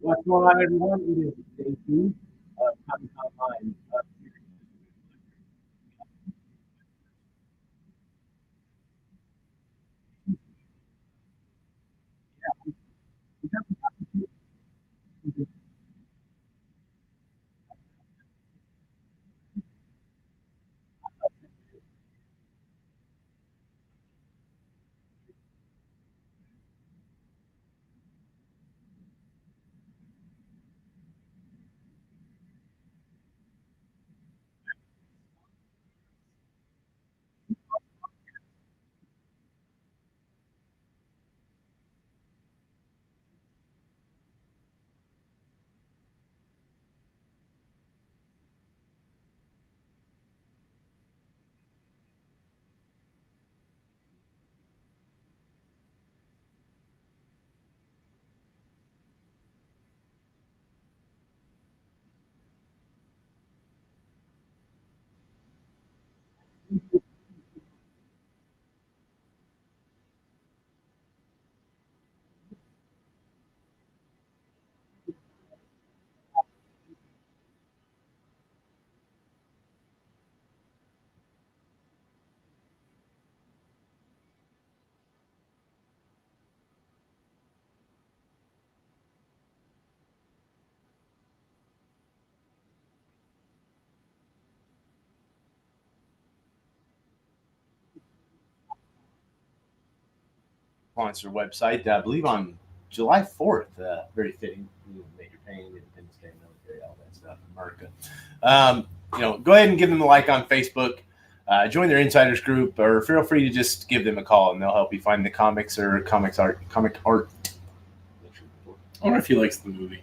What's going on, everyone? It is day two of Conline. Sponsor website, I believe on July 4th. Very fitting. Major pain, Independence Day, military, all that stuff. America. Go ahead and give them a like on Facebook. Join their insiders group, or feel free to just give them a call, and they'll help you find the comics or comic art. I wonder if he likes the movie.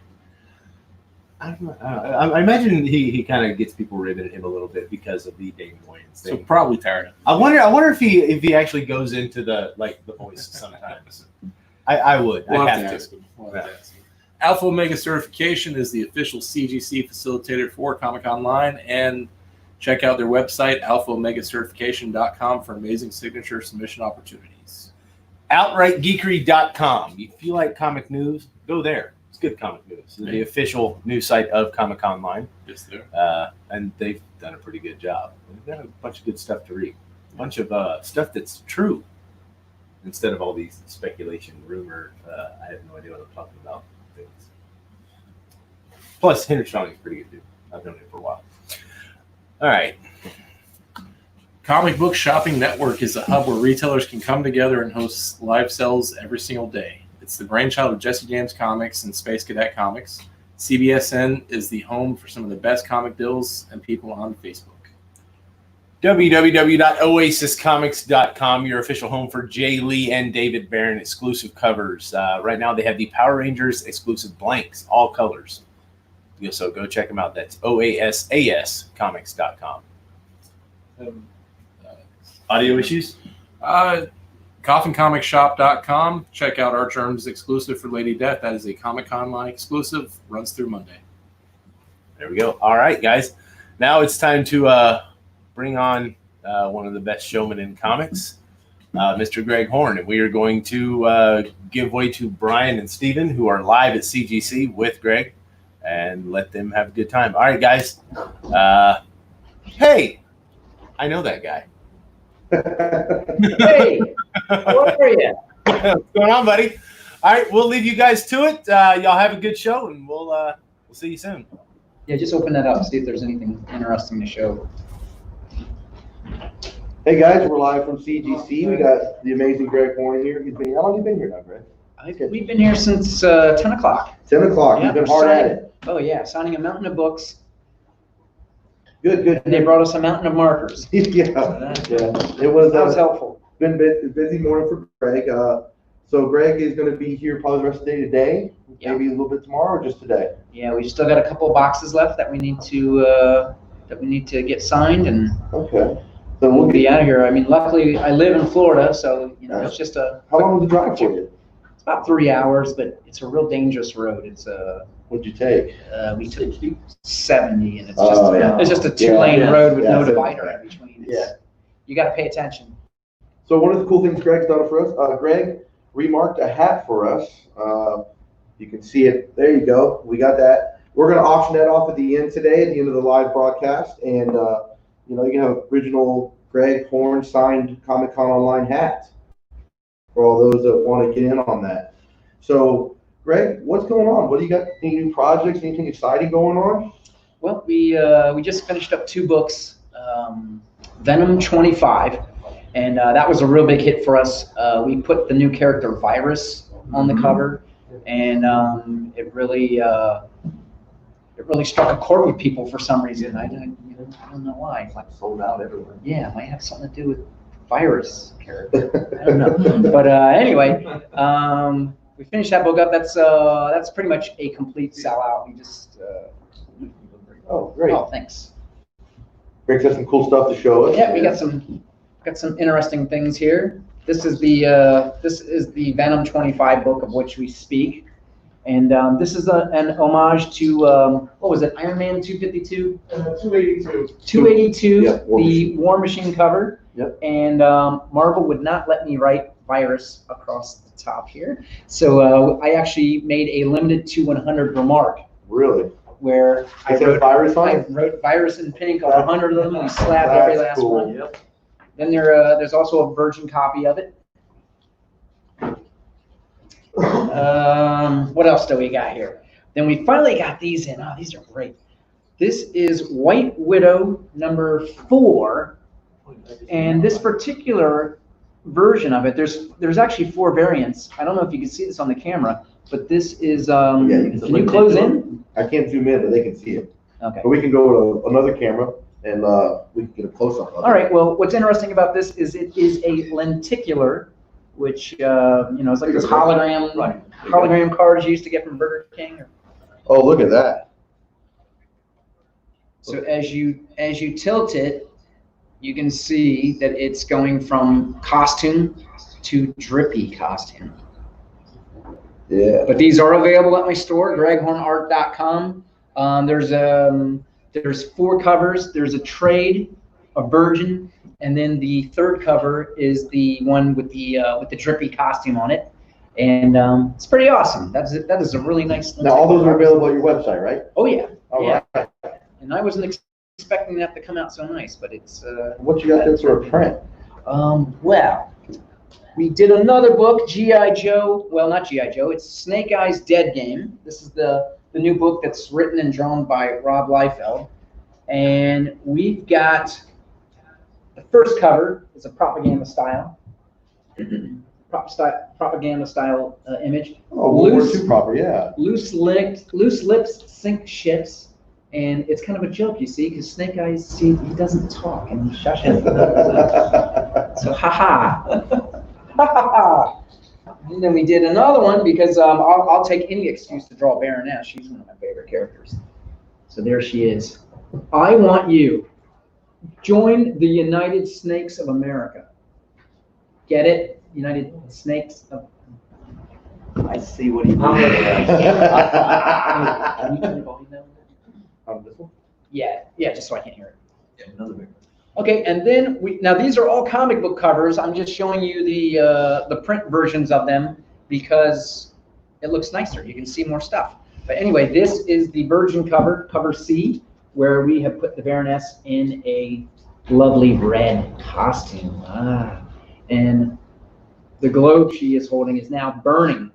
I imagine he kind of gets people ribbing at him a little bit because of the Dave Moyens thing. So probably tired of it. I wonder if he actually goes into the voice sometimes. I would. We'll I'd have to ask him. Alpha Omega Certification is the official CGC facilitator for Comic Conline, and check out their website, alphaomegacertification.com, for amazing signature submission opportunities. OutrightGeekery.com. If you like comic news, go there. It's good comic news. It's the official news site of Comic Conline. Yes, there. And they've done a pretty good job. They've got a bunch of good stuff to read. A bunch of stuff that's true instead of all these speculation, rumor. I have no idea what I'm talking about. Things. Plus, Henry Strong is pretty good, too. I've known him for a while. All right. Comic Book Shopping Network is a hub where retailers can come together and host live sales every single day. It's the brainchild of Jesse James Comics and Space Cadet Comics. CBSN is the home for some of the best comic deals and people on Facebook. www.oasiscomics.com, your official home for Jay Lee and David Barron exclusive covers. Right now they have the Power Rangers exclusive blanks, all colors. So go check them out. That's oasascomics.com. Audio issues? CoffinComicShop.com. Check out our terms exclusive for Lady Death. That is a Comic Conline exclusive. Runs through Monday. There we go. All right, guys. Now it's time to bring on one of the best showmen in comics, Mr. Greg Horn. And we are going to give way to Brian and Steven, who are live at CGC with Greg, and let them have a good time. All right, guys. Hey, I know that guy. Hey, how are you? What's going on, buddy? All right, we'll leave you guys to it. Y'all have a good show, and we'll see you soon. Yeah, just open that up, see if there's anything interesting to show. Hey guys, we're live from CGC. We got the amazing Greg Horn here. How long have you been here now, Greg? We've been here since 10 o'clock. 10 o'clock. Yeah, You've been hard at it. Oh yeah, signing a mountain of books. Good. And they brought us a mountain of markers. Yeah. It was, that was helpful. Been a busy morning for Greg. So Greg is going to be here probably the rest of the day today, maybe a little bit tomorrow, or just today. Yeah, we still got a couple of boxes left that we need to get signed, and okay. So we'll be out of here. I mean, luckily I live in Florida, so it's just a. How long was the drive for you? It's about 3 hours, but it's a real dangerous road. It's What'd you take? We took 70, and it's just a 2-lane road with no divider in between. You got to pay attention. So one of the cool things Greg's done for us, Greg remarked a hat for us. You can see it. There you go. We got that. We're going to auction that off at the end today, at the end of the live broadcast. And, you know, you can have original Greg Horn signed Comic Con Online hats for all those that want to get in on that. So, Greg, what's going on? What do you got? Any new projects? Anything exciting going on? Well, we just finished up 2 books, Venom 25, and that was a real big hit for us. We put the new character Virus on the cover, and it really struck a chord with people for some reason. I don't know why. It's like sold out everywhere. Yeah, it might have something to do with Virus character. I don't know. But anyway, we finished that book up. That's pretty much a complete sellout. We just Oh, great. Oh, thanks. Greg's got some cool stuff to show us. Yeah, we got some interesting things here. This is the Venom 25 book of which we speak, and this is an homage to what was it, Iron Man 252? 282. 282, Yep, the War Machine cover. Yep. And Marvel would not let me write Virus across the top here, so I actually made a limited to 100 remark. Really? Where I wrote Virus on it? Virus in pink on 100 of them. We slabbed every last cool. one. Yep. Then there's also a virgin copy of it. What else do we got here? Then we finally got these in. Oh, these are great. This is White Widow number 4, and this particular version of it, there's actually 4 variants. I don't know if you can see this on the camera, but this is can you close in? I can't zoom in, but they can see it. Okay. But we can go to another camera and we can get a close up. All right. Well, what's interesting about this is it is a lenticular, which you know, it's like this hologram cards you used to get from Burger King. Oh, look at that. So as you tilt it, you can see that it's going from costume to drippy costume. Yeah. But these are available at my store, greghornart.com. There's 4 covers. There's a trade, a virgin, and then the 3rd cover is the one with the drippy costume on it, and it's pretty awesome. That is a really nice. Now all those are available at your website, right? Oh yeah. All yeah. right. And I wasn't expecting that to come out so nice, but it's. What you got there for a print? Well, we did another book, G.I. Joe. Well, not G.I. Joe. It's Snake Eye's Dead Game. This is the new book that's written and drawn by Rob Liefeld. And we've got the first cover is a propaganda style. Propaganda style image. Oh, World War II proper, yeah. Loose lips sink ships. And it's kind of a joke, you see, because Snake Eyes, see, he doesn't talk and he shushes. So, ha-ha. And then we did another one because I'll take any excuse to draw Baroness. She's one of my favorite characters. So there she is. I want you. Join the United Snakes of America. Get it? United Snakes of. I see what he did. This one? Yeah, just so I can't hear it. Yeah, another big one. Okay, and then now these are all comic book covers. I'm just showing you the print versions of them because it looks nicer. You can see more stuff. But anyway, this is the virgin cover, cover C, where we have put the Baroness in a lovely red costume. And the globe she is holding is now burning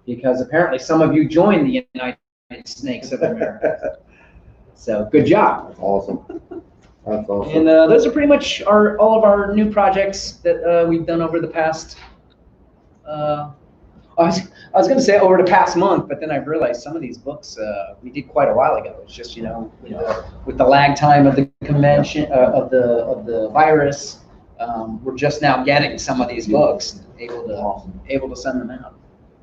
because apparently some of you joined the United Snakes of America. So good job. That's awesome. That's awesome. And those are pretty much all of our new projects that we've done over the past. I was going to say over the past month, but then I realized some of these books we did quite a while ago. It's just with the lag time of the convention of the virus, we're just now getting some of these books and able to send them out.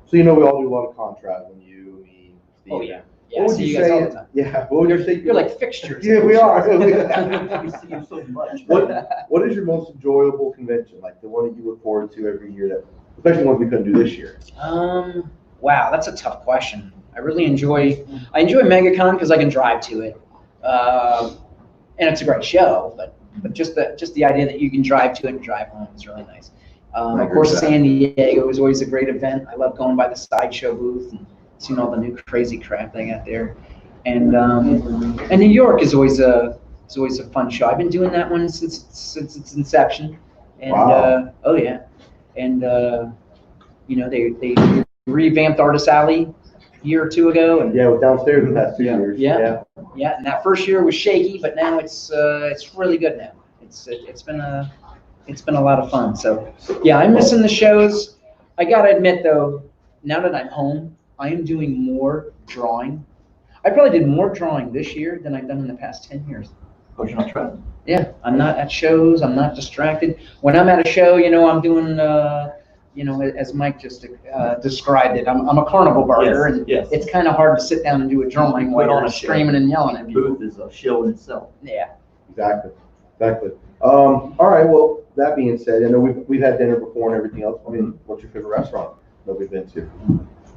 So we all do a lot of contract when you, me, Steve. Oh yeah. Yeah, what would you say? All the time. Yeah. What would you say? You're like fixtures. Yeah, we are. We see you so much. What is your most enjoyable convention? Like the one that you look forward to every year, that especially one we couldn't do this year? Wow, that's a tough question. I enjoy MegaCon because I can drive to it, and it's a great show. But just the idea that you can drive to it and drive home is really nice. Of course, San Diego is always a great event. I love going by the sideshow booth and seeing all the new crazy crap they got there. And New York is always a fun show. I've been doing that one since its inception. And Wow. oh yeah, and they revamped Artist Alley a year or two ago, and Yeah, it was downstairs the past 2 years. Yeah. and that first year was shaky, but now it's really good now. It's been a lot of fun. So yeah, I'm missing the shows. I gotta admit though, now that I'm home, I am doing more drawing. I probably did more drawing this year than I've done in the past 10 years. Because you're not traveling. Yeah, I'm not at shows. I'm not distracted. When I'm at a show, I'm doing, as Mike just described it, I'm a carnival barker, and Yes. it's kind of hard to sit down and do a drawing while Put on you're a show. screaming and yelling at people. Booth is a show in itself. Yeah. Exactly. All right. Well, that being said, I know we've had dinner before and everything else. I mean, what's your favorite restaurant that we've been to?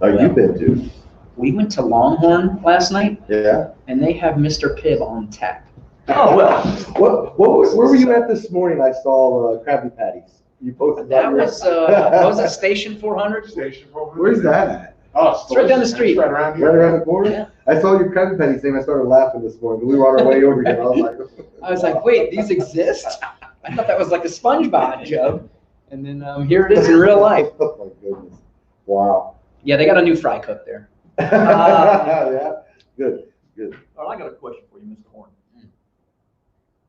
You've been to? We went to Longhorn last night, Yeah. and they have Mr. Pibb on tap. Oh, well. Where were you at this morning? I saw Krabby Patties. You posted That was, what was it, Station 400? Station over. Where's that at? Oh, It's right down the street. Right around Right here. around the corner? Yeah. I saw your Krabby Patties name. I started laughing this morning. We were on our way over here. I was like, wait, these exist? I thought that was like a SpongeBob joke. And then here it is in real life. Oh my goodness. Wow. Yeah, they got a new fry cook there. Yeah. Good. All right, I got a question for you, Mr. Horn.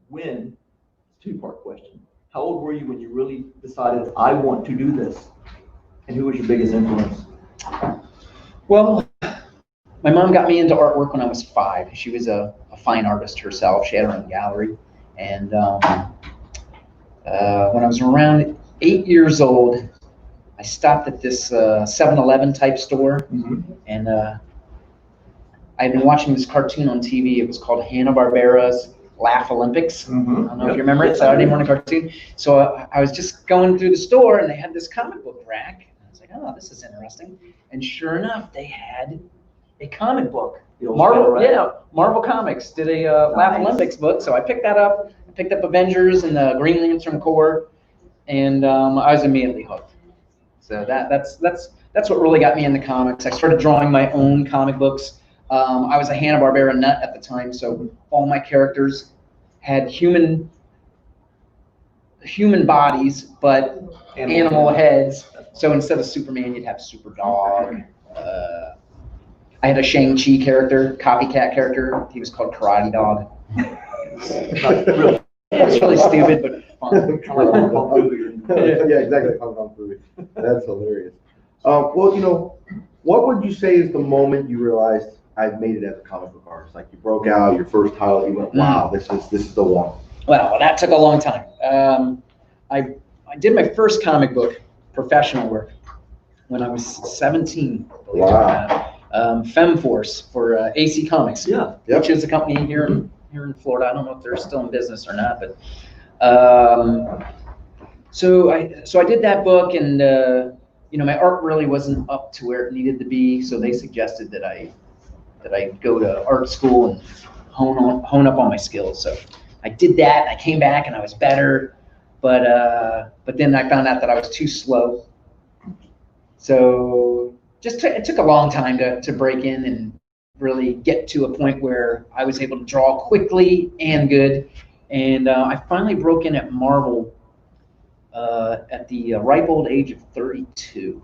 When, two-part question. How old were you when you really decided, I want to do this? And who was your biggest influence? Well, my mom got me into artwork when I was 5. She was a fine artist herself. She had her own gallery. And when I was around 8 years old, I stopped at this 7-Eleven type store. Mm-hmm. And I had been watching this cartoon on TV. It was called Hanna-Barbera's Laugh Olympics. Mm-hmm. I don't know if you remember it, Saturday morning cartoon. So I was just going through the store, and they had this comic book rack. I was like, oh, this is interesting. And sure enough, they had a comic book. Marvel Comics did a Laugh Olympics book. So I picked that up. I picked up Avengers and the Green Lantern Corps, and I was immediately hooked. So that's what really got me into comics. I started drawing my own comic books. I was a Hanna-Barbera nut at the time, so all my characters had human bodies, but animal heads. So instead of Superman, you'd have Super Dog. I had a Shang-Chi character, copycat character. He was called Karate Dog. It's really stupid, but fun. Yeah, exactly. That's hilarious. Well, what would you say is the moment you realized I've made it as a comic book artist? Like you broke out your first title, you went, wow, this is the one. Well, that took a long time. I did my first comic book, professional work, when I was 17. Believe it or not. FemForce for AC Comics, Yeah. which is a company here in Florida. I don't know if they're still in business or not, but so I did that book, and my art really wasn't up to where it needed to be. So they suggested that I go to art school and hone up on my skills. So I did that. I came back and I was better, but then I found out that I was too slow. So it took a long time to break in and really get to a point where I was able to draw quickly and good. And I finally broke in at Marvel at the ripe old age of 32.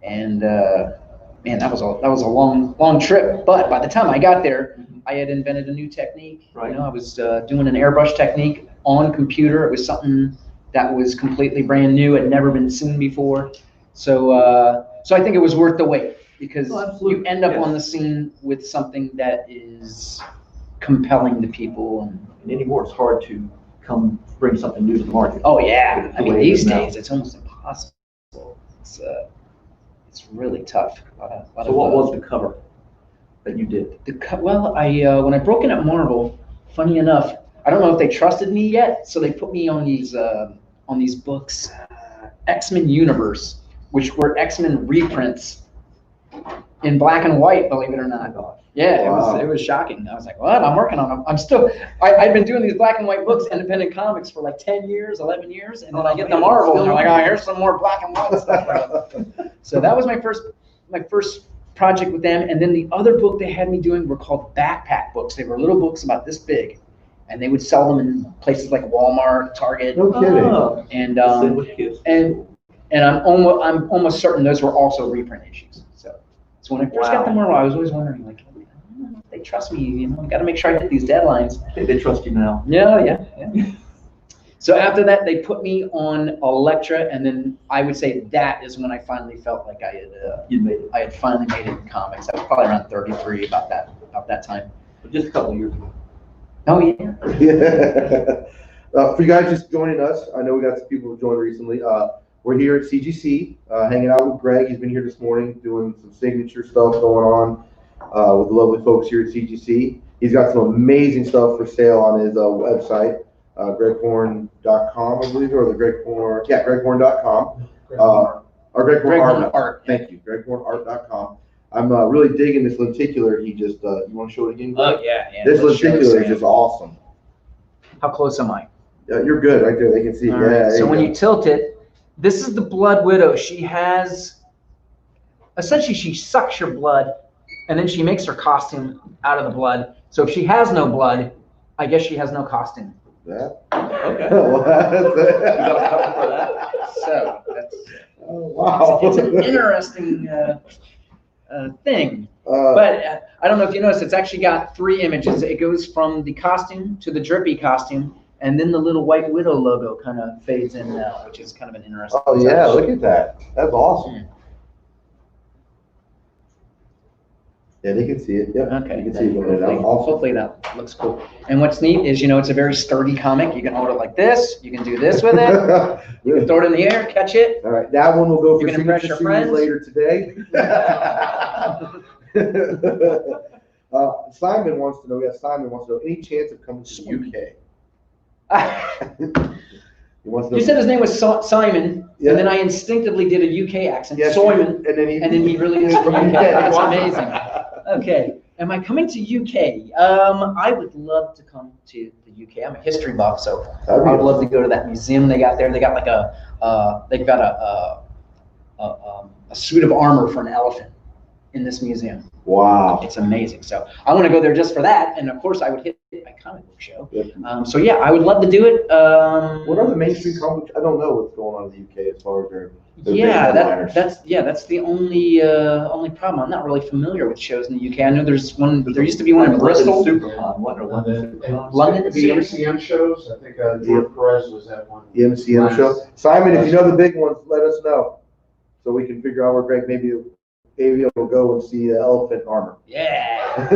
And man, that was a long trip. But by the time I got there, I had invented a new technique. Right. I was doing an airbrush technique on computer. It was something that was completely brand new, had never been seen before. So I think it was worth the wait, because you end up on the scene with something that is compelling to people. And anymore, it's hard to bring something new to the market. Oh yeah, I mean way it is these now. days it's almost impossible. It's really tough. So what was the cover that you did? Well, when I broke in at Marvel, funny enough, I don't know if they trusted me yet, so they put me on these books, X-Men Universe, which were X-Men reprints in black and white, believe it or not. Yeah, Wow. it was shocking. I was like, what? I'm working on them. I'm still, I've been doing these black and white books, independent comics, for like 10 years, 11 years, and then I get the Marvel, and they're like, oh, here's some more black and white stuff. So that was my first project with them. And then the other book they had me doing were called backpack books. They were little books about this big, and they would sell them in places like Walmart, Target. No kidding. And I'm almost certain those were also reprint issues. So when I first got the Marvel, I was always wondering, like, I don't know if they trust me, you know, I got to make sure I hit these deadlines. They trust you now. Yeah. So after that, they put me on Elektra, and then I would say that is when I finally felt like I had finally made it in comics. I was probably around 33 about that time. But just a couple of years ago. Oh yeah. For you guys just joining us, I know we got some people who joined recently. We're here at CGC, hanging out with Greg. He's been here this morning doing some signature stuff going on with the lovely folks here at CGC. He's got some amazing stuff for sale on his website, greghorn.com, I believe, or the greghorn.com. Or Greghorn Art. Thank you, greghornart.com. I'm really digging this lenticular. He just, you want to show it again? Oh yeah. This lenticular is just awesome. How close am I? You're good right there. They can see. All Yeah. right. So when you tilt it, this is the Blood Widow. She has, essentially she sucks your blood, and then she makes her costume out of the blood. So if she has no blood, I guess she has no costume. Yeah. Okay. So that's, wow. it's an interesting thing. But I don't know if you noticed, it's actually got 3 images. It goes from the costume to the drippy costume, and then the little White Widow logo kind of fades in now, which is kind of an interesting Oh yeah, touch. look at that. That's awesome. Yeah, they can see it. Yep. Okay. You can see it going in and out. Awesome. Hopefully that looks cool. And what's neat is, you know, it's a very sturdy comic. You can hold it like this. You can do this with it. You can throw it in the air, catch it. All right, that one will go for You can impress signature your series friends. later today. Simon wants to know. Yeah, Simon wants to know. Any chance of coming to the UK? He wants to know. You said his name was Simon, Yeah. and then I instinctively did a UK accent. Yes, Simon, and then he really is from UK. That's amazing. Okay, am I coming to UK? I would love to come to the UK. I'm a history buff, so I would love to go to that museum they got there. They got like a suit of armor for an elephant in this museum. Wow. It's amazing. So I want to go there just for that, and of course I would hit my comic book show. Yeah. So yeah, I would love to do it. What are the mainstream comics? I don't know what's going on in the UK as far as their Yeah, big headliners. that's the only problem. I'm not really familiar with shows in the UK. I know there's one. There used to be one in Bristol. London. The MCM shows, I think George Perez was at one. The MCM show. Simon, if you know the big ones, let us know so we can figure out where Greg maybe will go and see elephant armor. Yeah.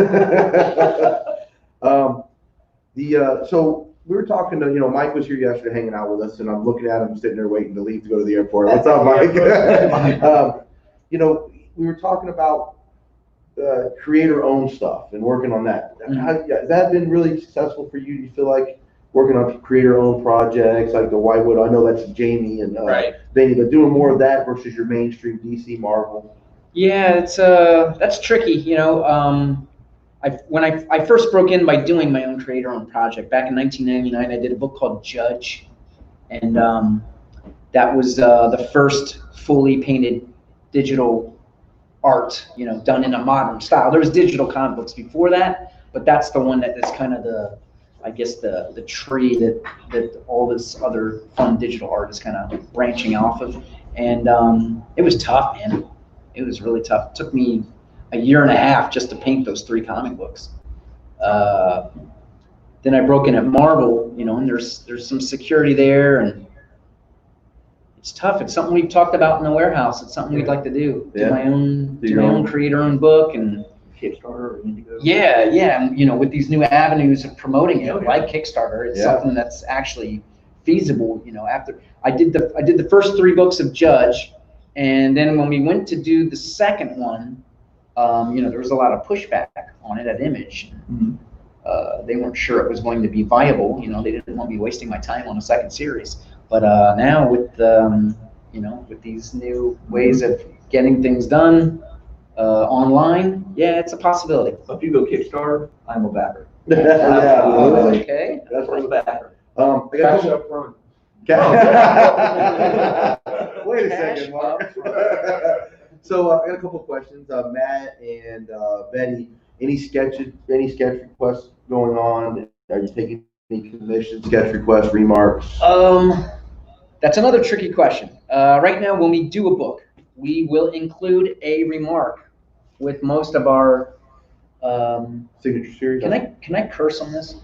So we were talking to, Mike was here yesterday hanging out with us, and I'm looking at him sitting there waiting to leave to go to the airport. What's up, Mike? We were talking about creator-owned stuff and working on that. Has that been really successful for you? Do you feel like working on creator-owned projects like the White Widow? I know that's Jamie and Vanny, but doing more of that versus your mainstream DC Marvel. Yeah, that's tricky. When I first broke in by doing my own creator-owned project back in 1999, I did a book called Judge, and that was the first fully painted digital art, done in a modern style. There was digital comic books before that, but that's the one that is kind of the tree that all this other fun digital art is kind of branching off of. And it was tough, man. It was really tough. It took me a year and a half just to paint those 3 comic books. Then I broke in at Marvel, and there's some security there, and it's tough. It's something we've talked about in the warehouse. It's something we'd like to do. Do my own creator-owned book and Kickstarter or Indigo. Yeah, and with these new avenues of promoting it, like Kickstarter, it's something that's actually feasible. After I did the first 3 books of Judge, and then when we went to do the second one, there was a lot of pushback on it at Image. Mm-hmm. They weren't sure it was going to be viable. They didn't want me wasting my time on a second series. But now with with these new ways of getting things done, Online, yeah, it's a possibility. So if you go Kickstarter, I'm a backer. Yeah, absolutely. Okay. That's I'm a backer. I got a Cash couple- up front. Wait a Cash second, Mark. So I got a couple of questions. Matt and Betty, any sketch requests going on? Are you taking any commissions, sketch requests, remarks? That's another tricky question. Right now, when we do a book, we will include a remark with most of our. Signature series? Can I curse on this?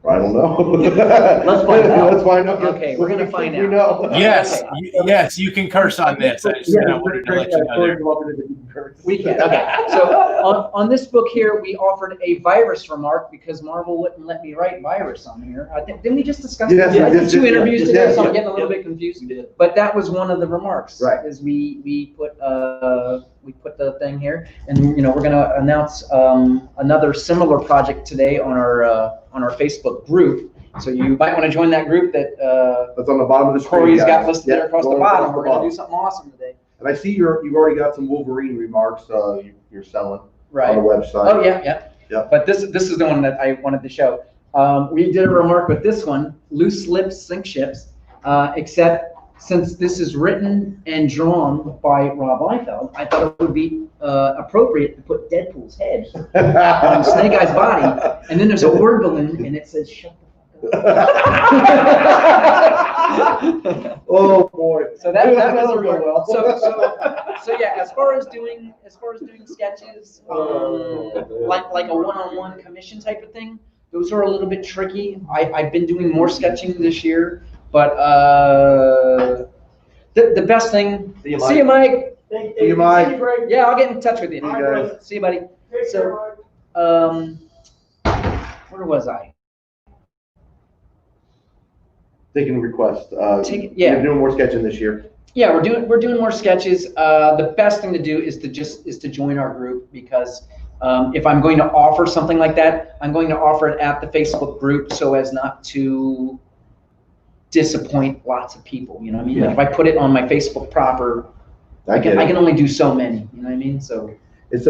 I don't know. Let's find out. Let's find out. Okay, we're gonna find We out. know. Yes, yes, you can curse on this. I just wanted to let you know there. We can. Okay. So on this book here, we offered a virus remark because Marvel wouldn't let me write virus on here. I think didn't we just discuss Yes, this? I did yes, two yes, interviews yes, today, yes, so I'm yes. getting a little bit confused. You did. But that was one of the remarks. Right. Is we put the thing here, and we're gonna announce another similar project today on our Facebook group. So you might want to join that group that That's on the bottom of the screen. Corey's guys. got listed there Yep, across the going bottom. We're gonna bottom. do something awesome today. And I see you've already got some Wolverine remarks you're selling on Right. the website. Oh yeah. Yeah. But this is the one that I wanted to show. We did a remark with this one, loose lips sink ships, except since this is written and drawn by Rob Liefeld, I thought it would be appropriate to put Deadpool's head on Snake Eye's body, and then there's a word balloon, and it says "shut the fuck up." Oh boy. So that was That'll a go remark. well. So yeah, as far as doing sketches, like a one-on-one commission type of thing, those are a little bit tricky. I've been doing more sketching this year, but the best thing. See you, See you, Mike. See you, Mike. Yeah, I'll get in touch with you. See you guys. See you, buddy. So, where was I? Taking requests. Yeah. You're doing more sketching this year. Yeah, we're doing more sketches. The best thing to do is to join our group, because if I'm going to offer something like that, I'm going to offer it at the Facebook group so as not to disappoint lots of people. You know what I mean? Like if I put it on my Facebook proper, I can only do so many. You know what I mean? So Is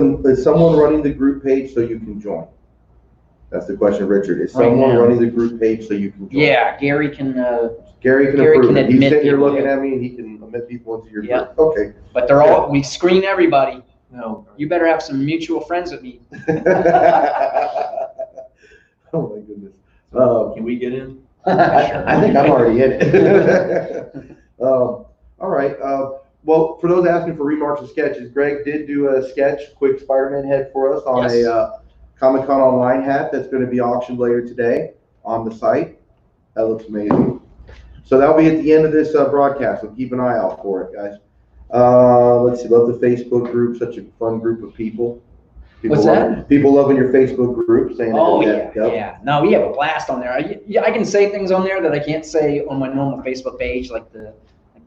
someone running the group page so you can join? That's the question, Richard. Is Right someone now. running the group page so you can join? yeah, Gary can. Gary can Gary approve can it. He's admit sitting here people, looking yeah. at me and he can admit people into your Yeah. group. Okay. But they're all. We screen everybody. No. You better have some mutual friends with me. Oh my goodness. Can we get in? I think I'm already in it. All right. Well, for those asking for remarks and sketches, Greg did do a sketch, quick Spider-Man head for us on Yes. a Comic-Con online hat that's going to be auctioned later today on the site. That looks amazing. So that'll be at the end of this broadcast, so keep an eye out for it, guys. Let's see, love the Facebook group, such a fun group of people. What's that? People loving your Facebook group, saying Oh that. yeah, yeah. No, we have a blast on there. I can say things on there that I can't say on my normal Facebook page, like the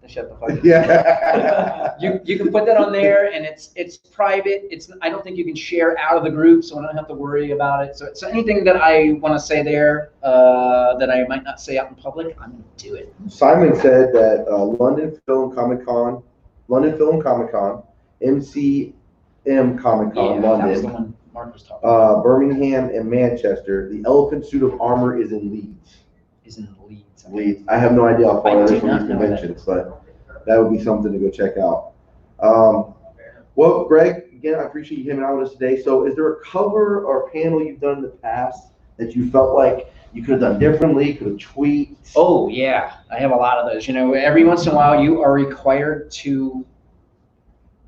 shut the fuck up. Yeah. You can put that on there, and it's private. I don't think you can share out of the group, so I don't have to worry about it. So anything that I want to say there that I might not say out in public, I'm gonna do it. Simon said that London Film Comic Con, MCM Comic Con, That was the London, one Mark was talking about. Birmingham, and Manchester. The Elephant Suit of Armor is in Leeds. Is in the Leeds. I have no idea how far I it do is from not these know conventions, but that would be something to go check out. Well, Greg, again, I appreciate you hanging out with us today. So is there a cover or panel you've done in the past that you felt like you could have done differently, could have tweaked? Oh yeah, I have a lot of those. Every once in a while you are required to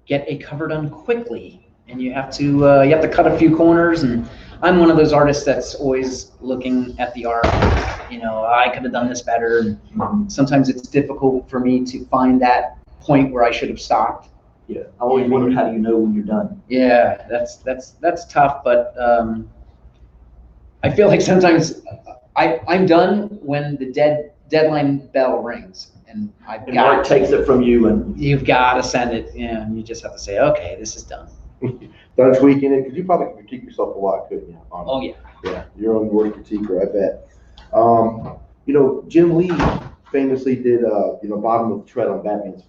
get a cover done quickly, and you have to cut a few corners. And I'm one of those artists that's always looking at the art. I could have done this better. And sometimes it's difficult for me to find that point where I should have stopped. Yeah. I always wondered, how do you know when you're done? Yeah, that's tough, but I feel like sometimes I'm done when the deadline bell rings, and And Mark takes it from you, and you've got to send it, and you just have to say, okay, this is done. Done tweaking it? Because you probably could critique yourself a lot, couldn't you? Oh yeah. Yeah, your own worst critiquer, I bet. Jim Lee famously did, bottom of the tread on Batman's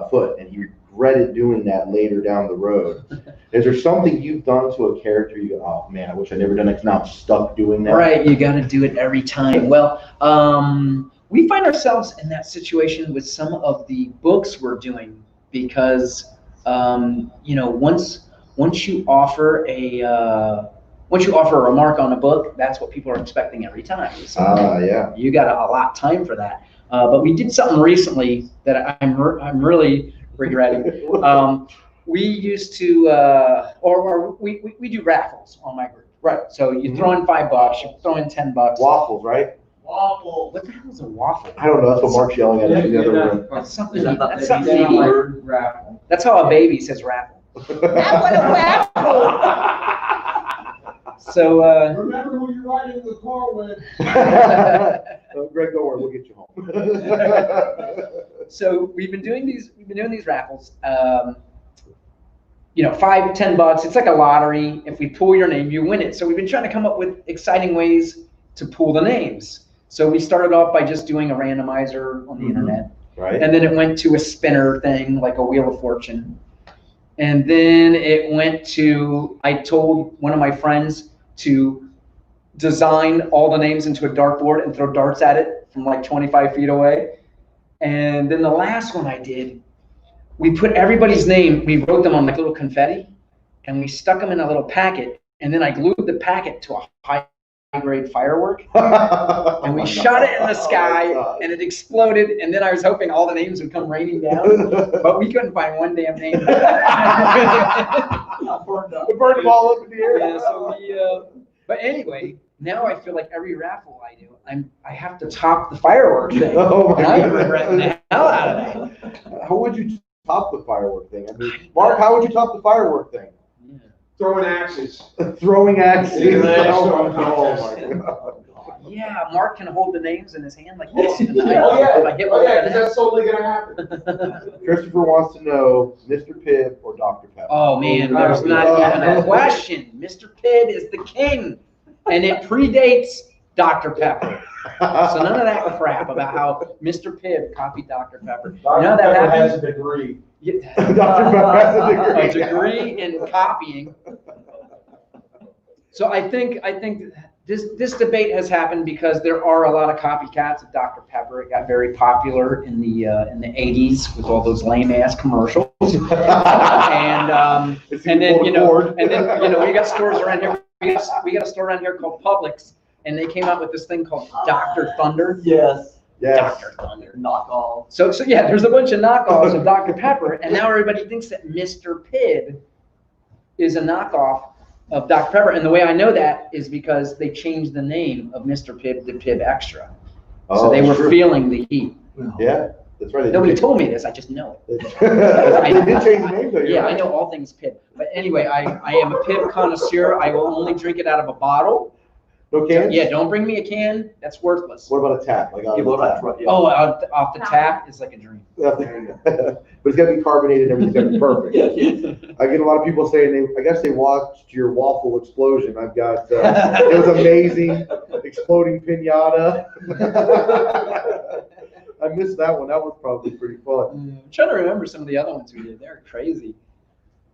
foot, and he regretted doing that later down the road. Is there something you've done to a character you go, oh man, I wish I'd never done it, now I'm stuck doing that? Right, you got to do it every time. Well, we find ourselves in that situation with some of the books we're doing because, once you offer a remark on a book, that's what people are expecting every time. So yeah. you got to allot time for that. But we did something recently that I'm really regretting. We used to, we do raffles on my group. Right. So you throw in $5, you throw in $10. Waffles, right? Waffle. What the hell is a waffle? I don't know. That's what Mark's yelling at us in the other room. That's something. That's something. Raffle. That's how a baby says raffle. I want a waffle. So. Remember who you're riding in the car with. Greg, don't worry, we'll get you home. So we've been doing these raffles. $5, $10. It's like a lottery. If we pull your name, you win it. So we've been trying to come up with exciting ways to pull the names. So we started off by just doing a randomizer on the internet. Right. And then it went to a spinner thing, like a Wheel of Fortune. And then it went to, I told one of my friends to design all the names into a dartboard and throw darts at it from like 25 feet away. And then the last one I did, we put everybody's name, we wrote them on like little confetti, and we stuck them in a little packet, and then I glued the packet to a high-grade firework, and we shot it in the sky, and it exploded, and then I was hoping all the names would come raining down, but we couldn't find one damn name. We burned them all up in the air. Yeah, so but anyway, now I feel like every raffle I do, I have to top the firework thing. Oh my and I'm God. regretting the hell out of it. How would you top the firework thing? I mean, Mark, how would you top the firework thing? Throwing axes. Throwing axes. Yeah, Oh throwing my God. Yeah, Mark can hold the names in his hand like this. And Oh I get yeah, because that's totally gonna happen. Christopher wants to know, Mr. Pibb or Dr. Pepper? Oh man, there's not even a question. Mr. Pibb is the king, and it predates Dr. Pepper. So none of that crap about how Mr. Pibb copied Dr. Pepper. You know that Pepper happens? has a degree. Yeah. Dr. Pepper has a A degree in copying. So I think this debate has happened because there are a lot of copycats of Dr. Pepper. It got very popular in the 80s with all those lame ass commercials. And then we got stores around here. We got a store around here called Publix, and they came out with this thing called Dr. Thunder. Yes. Yes. Dr. Thunder. Knockoff. So yeah, there's a bunch of knockoffs of Dr. Pepper, and now everybody thinks that Mr. Pibb is a knockoff of Dr. Pepper. And the way I know that is because they changed the name of Mr. Pibb to Pibb Extra. So they were feeling the heat. Yeah, that's right. Nobody told me this, I just know it. They did change the name though. Yeah, I know all things Pibb. But anyway, I am a Pibb connoisseur. I will only drink it out of a bottle. No cans? Yeah, don't bring me a can. That's worthless. What about a tap? Like Yeah, well, that's right. Yeah. Oh, off the tap is like a dream. But it's got to be carbonated and everything's got to be perfect. I get a lot of people saying, I guess they watched your waffle explosion. I've got, it was amazing, exploding pinata. I missed that one. That was probably pretty fun. I'm trying to remember some of the other ones we did. They're crazy.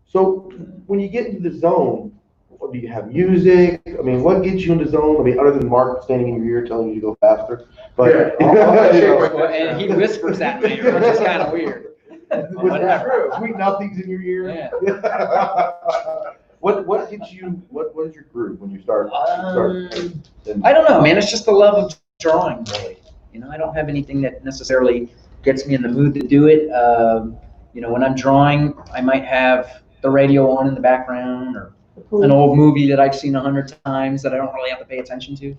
So when you get into the zone, do you have music? I mean, what gets you into zone? I mean, other than Mark standing in your ear telling you to go faster. But And he whispers at me, which is kind of weird. Whatever. Sweet nothings in your ear. Yeah. What gets you? What is your groove when you start? I don't know, man. It's just the love of drawing, really. I don't have anything that necessarily gets me in the mood to do it. When I'm drawing, I might have the radio on in the background or an old movie that I've seen 100 times that I don't really have to pay attention to.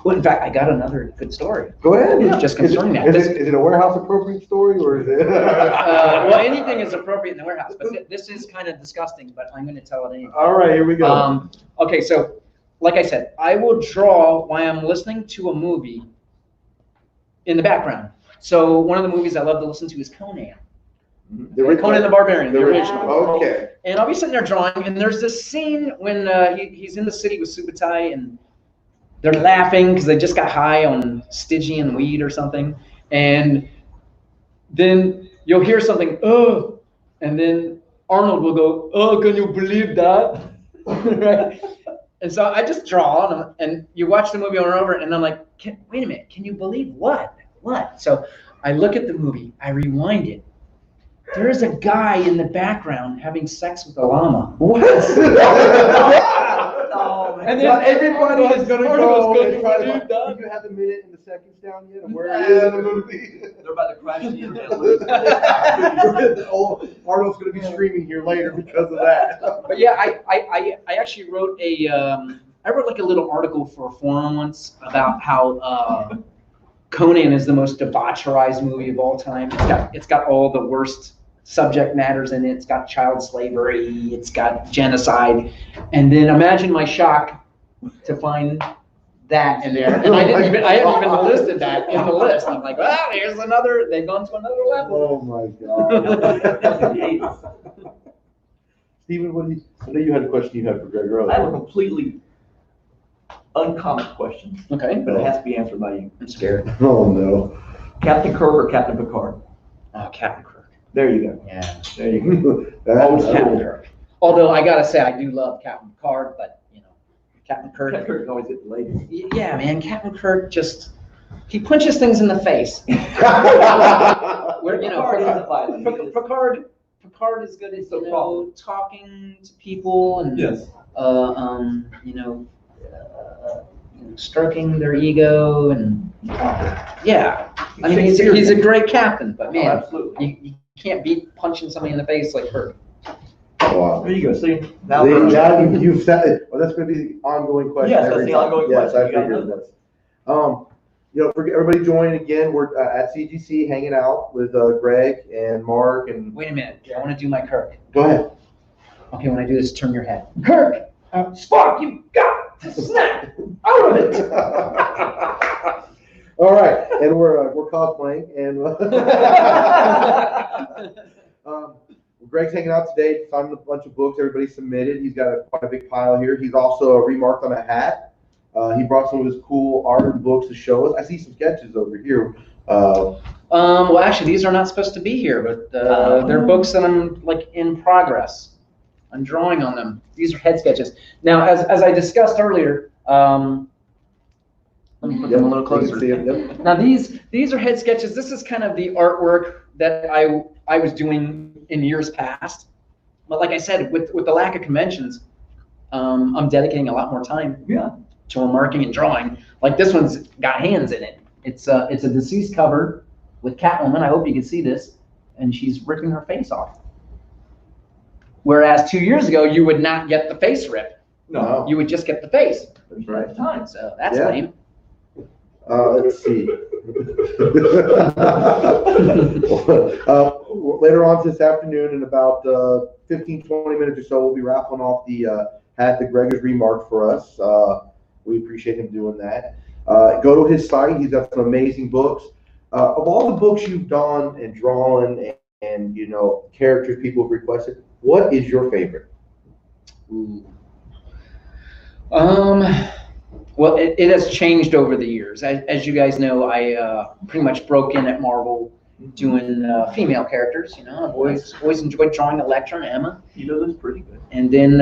Well, in fact, I got another good story. Go ahead. It's just concerning that. Is it a warehouse appropriate story or is it? Well, anything is appropriate in the warehouse, but this is kind of disgusting, but I'm going to tell it anyway. All right, here we go. Okay, so like I said, I will draw while I'm listening to a movie in the background. So one of the movies I love to listen to is Conan. Conan the Barbarian, the original. Okay. And I'll be sitting there drawing, and there's this scene when he's in the city with Subutai, and they're laughing because they just got high on Stygian weed or something. And then you'll hear something, oh, and then Arnold will go, oh, can you believe that? Right? And so I just draw on them, and you watch the movie over and over, and I'm like, wait a minute, can you believe what? What? So I look at the movie, I rewind it. There is a guy in the background having sex with a llama. What? Oh, man. And then Everybody is going to Arnold's go gonna and try to believe that. Do you have the minute and the seconds down yet of where it is in the movie? They're about to crash the internet. Arnold's going to be streaming here later because of that. But yeah, I actually wrote I wrote like a little article for a forum once about how Conan is the most debaucherized movie of all time. It's got all the worst subject matters in it. It's got child slavery. It's got genocide. And then imagine my shock to find that in there. And I hadn't even listed that in the list. I'm like, well, here's another. They've gone to another level. Oh my God. Stephen, I know you had a question you had for Greg earlier. I have a completely uncommon question, Okay. but it has to be answered by you. I'm scared. Oh no. Captain Kirk or Captain Picard? Captain Kirk. There you go. Yeah. There you go. Always Captain Kirk. Although I gotta say, I do love Captain Picard, but Captain Kirk. Captain Kirk always get the ladies. Yeah, man, Captain Kirk he punches things in the face. Where Picard isn't violent. Picard is good at talking to people and Yes. stroking their ego and yeah. I mean, he's a great captain, but man, absolutely. you can't beat punching somebody in the face like Kirk. Wow. There you go. See, now You've said it. Well, that's going to be the ongoing question. Yes, that's every the time. ongoing Yes, question. I You gotta figured know. that. For everybody joining again, we're at CGC hanging out with Greg and Mark and. Wait a minute, I want to do my Kirk. Go ahead. Okay, when I do this, turn your head. Kirk, Spock, you've got to snap out of it. All right, and we're cosplaying, and Greg's hanging out today, signed a bunch of books. Everybody submitted. He's got quite a big pile here. He's also remarked on a hat. He brought some of his cool art and books to show us. I see some sketches over here. Well, actually, these are not supposed to be here, but they're books that I'm in progress. I'm drawing on them. These are head sketches. Now, as I discussed earlier, let me put them a little closer. Yep. Now, these are head sketches. This is kind of the artwork that I was doing in years past. But like I said, with the lack of conventions, I'm dedicating a lot more time to remarking and drawing. Like this one's got hands in it. It's a deceased cover with Catwoman. I hope you can see this, and she's ripping her face off. Whereas 2 years ago, you would not get the face rip. No. You would just get the face. That's right. Time. So that's Yeah. lame. Let's see. Later on this afternoon, in about 15, 20 minutes or so, we'll be raffling off the hat that Greg has remarked for us. We appreciate him doing that. Go to his site. He's got some amazing books. Of all the books you've done and drawn and characters people have requested, what is your favorite? Ooh. Well, it has changed over the years. As you guys know, I pretty much broke in at Marvel doing female characters. I've always enjoyed drawing Elektra and Emma. That's pretty good. And then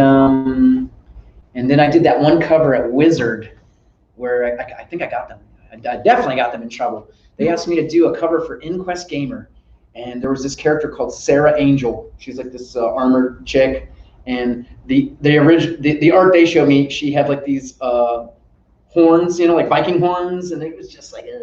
I did that one cover at Wizard, where I think I got them. I definitely got them in trouble. They asked me to do a cover for Inquest Gamer, and there was this character called Sarah Angel. She's like this armored chick, and the art they showed me, she had like these horns, like Viking horns, and it was just like it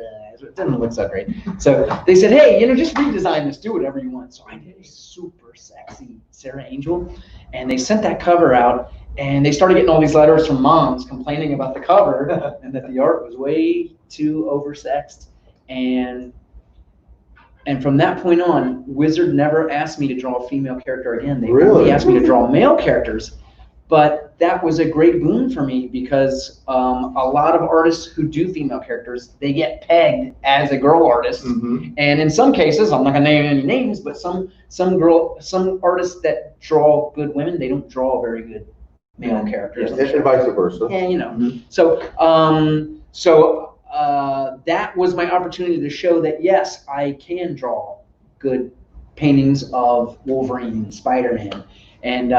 didn't look so great. So they said, hey, just redesign this, do whatever you want. So I did a super sexy Sarah Angel, and they sent that cover out, and they started getting all these letters from moms complaining about the cover and that the art was way too oversexed. And from that point on, Wizard never asked me to draw a female character again. They only asked me to draw male characters. But that was a great boon for me because a lot of artists who do female characters, they get pegged as a girl artist. Mm-hmm. And in some cases, I'm not gonna name any names, but some artists that draw good women, they don't draw very good male characters. And vice versa. And Mm-hmm. so that was my opportunity to show that yes, I can draw good paintings of Wolverine and Spider-Man, and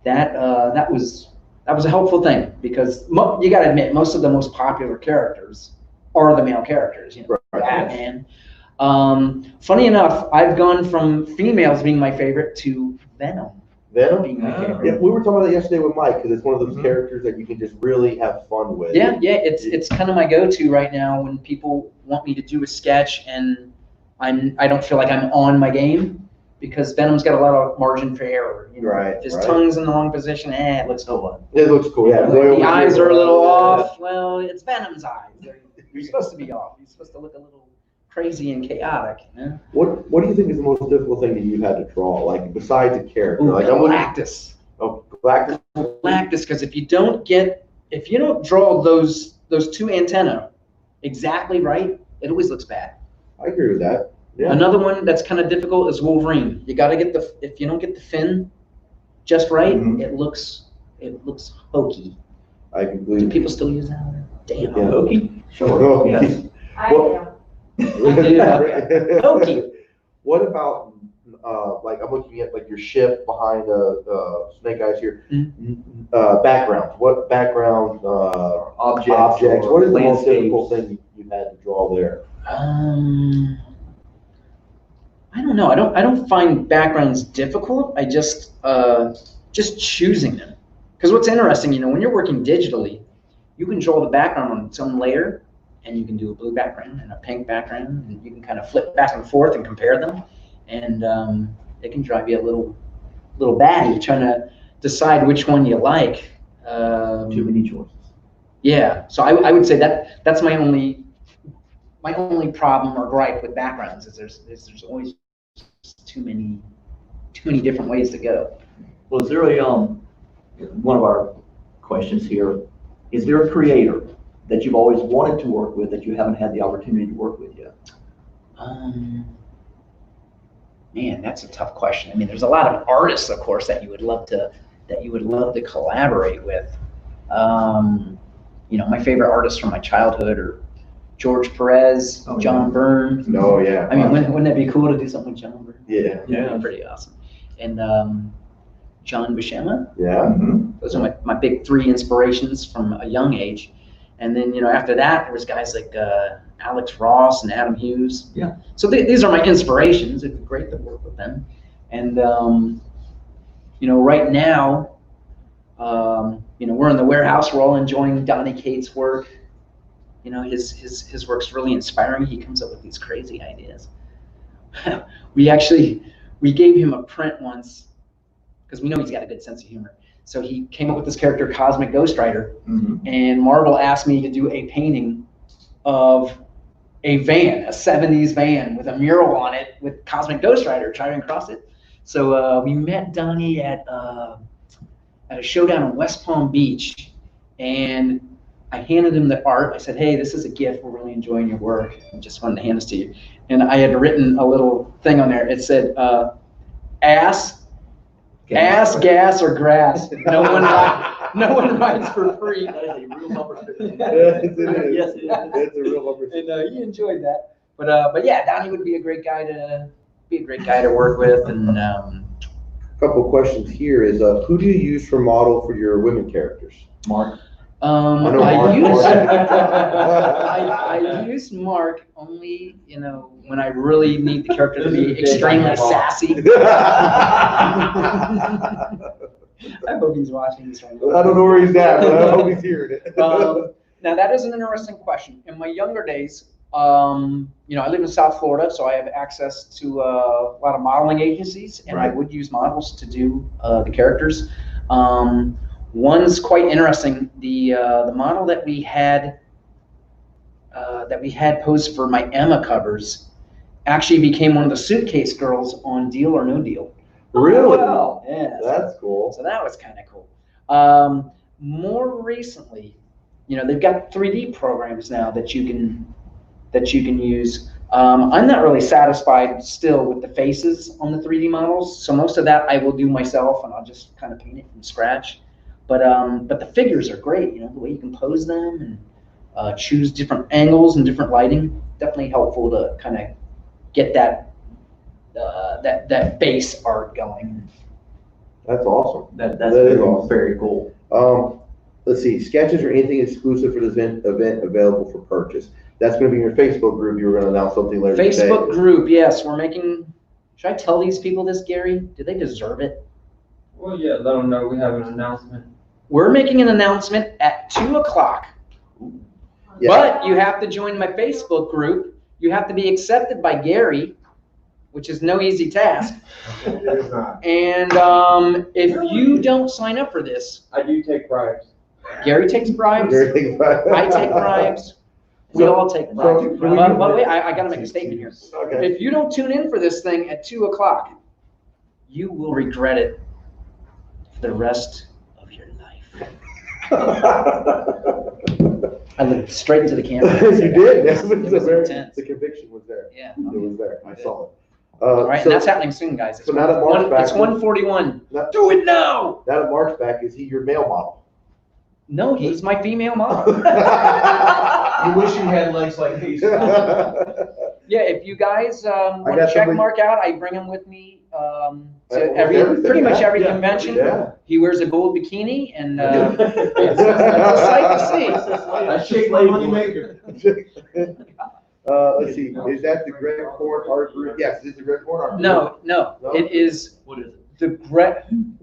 that was a helpful thing because you got to admit most of the most popular characters are the male characters. You know, Right. Batman. Funny enough, I've gone from females being my favorite to Venom Venom? being my Yeah, favorite. we were talking about that yesterday with Mike because it's one of those Mhm. characters that you can just really have fun with. Yeah, it's kind of my go-to right now when people want me to do a sketch and I don't feel like I'm on my game because Venom's got a lot of margin for error. You know, Right, if his right. tongue's in the wrong position, it looks cool. It looks cool. Yeah, The eyes are a little off. Well, it's Venom's eyes. You're supposed to be off. You're supposed to look a little crazy and chaotic. Yeah? What do you think is the most difficult thing that you've had to draw? Like besides a character, Ooh, like I'm looking. Galactus. Oh, Galactus. Galactus, because if you don't draw those two antennae exactly right, it always looks bad. I agree with that. Yeah. Another one that's kind of difficult is Wolverine. You got to get if you don't get the fin just right, Mhm. it looks hokey. I Do completely. people still use that word? Damn. Yeah. Hokey? Oh, Yes. I Well- am. Hokey. What about like I'm looking at like your ship behind Snake Eyes here. Background. What background objects? What is the most difficult thing you've had to draw there? I don't know. I don't find backgrounds difficult. I just choosing them. Because what's interesting, you know, when you're working digitally, you can draw the background on its own layer, and you can do a blue background and a pink background, and you can kind of flip back and forth and compare them, and it can drive you a little batty trying to decide which one you like. Too many choices. Yeah, so I would say that's my only problem or gripe with backgrounds is there's always too many different ways to go. Well, is there one of our questions here, is there a creator that you've always wanted to work with that you haven't had the opportunity to work with yet? Man, that's a tough question. I mean, there's a lot of artists, of course, that you would love to collaborate with. You know, my favorite artists from my childhood are George Perez, Oh, yeah. John Byrne. No, yeah. I mean, wouldn't it be cool to do something with John Byrne? Yeah. That'd be pretty awesome. And John Buscema. Yeah. Mm-hmm. Those are my big three inspirations from a young age. And then, you know, after that, there was guys like Alex Ross and Adam Hughes. Yeah. So these are my inspirations. It'd be great to work with them. And, you know, right now, you know, we're in the warehouse. We're all enjoying Donny Cates' work. You know, his work's really inspiring. He comes up with these crazy ideas. We gave him a print once because we know he's got a good sense of humor. So he came up with this character, Cosmic Ghost Rider, and Marvel asked me to do a painting of a van, a 70s van with a mural on it with Cosmic Ghost Rider driving across it. So we met Donnie at a showdown in West Palm Beach, and I handed him the art. I said, hey, this is a gift. We're really enjoying your work. I just wanted to hand this to you. And I had written a little thing on there. It said, ass, gas, or grass. No one rides for free. That is a real bumper sticker. Yes, it is. Yes, it is. It's a real bumper sticker. And he enjoyed that. But yeah, Donnie would be a great guy to work with. And Couple questions here is who do you use for model for your women characters? Mark. I use Mark only, you know, when I really need the character to be extremely sassy. I hope he's watching this right now. I don't know where he's at, but I hope he's hearing it. Now that is an interesting question. In my younger days, you know, I live in South Florida, so I have access to a lot of modeling agencies, and I would use models to do the characters. One's quite interesting. The model that we had posed for my Emma covers actually became one of the suitcase girls on Deal or No Deal. Really? Wow. Yeah. That's cool. So that was kind of cool. More recently, you know, they've got 3D programs now that you can use. I'm not really satisfied still with the faces on the 3D models, so most of that I will do myself, and I'll just kind of paint it from scratch. But the figures are great, you know, the way you can pose them, choose different angles and different lighting. Definitely helpful to kind of get that base art going. That's awesome. That's That is very, awesome. very cool. Let's see, sketches or anything exclusive for this event available for purchase. That's going to be in your Facebook group. You were going to announce something later today. Facebook group, yes, we're making. Should I tell these people this, Gary? Do they deserve it? Well, yeah, let them know we have an announcement. We're making an announcement at 2:00. Yeah. But you have to join my Facebook group. You have to be accepted by Gary, which is no easy task. And if you don't sign up for this, I do take bribes. Gary takes bribes. I take bribes. We all take bribes. But wait, I got to make a statement here. Okay. If you don't tune in for this thing at 2:00, you will regret it for the rest of your life. I looked straight into the camera. You did. That was It was intense. the conviction was there. Yeah. It was there. I saw it. All right, so, and that's happening soon, guys. so now that Mark's back, it's 1:41. Now- Do it now. Now that Mark's back, is he your male model? No, he's my female model. You wish you had legs like these. Yeah, if you guys want got to check somebody- Mark out, I bring him with me to Everything, pretty much every yeah. convention. Yeah. He wears a gold bikini, and it's a sight to see. I shake my money maker. Let's see, is that the Greg Horn art group? Yes, is it the Greg Horn art group? No, No? it is What is it?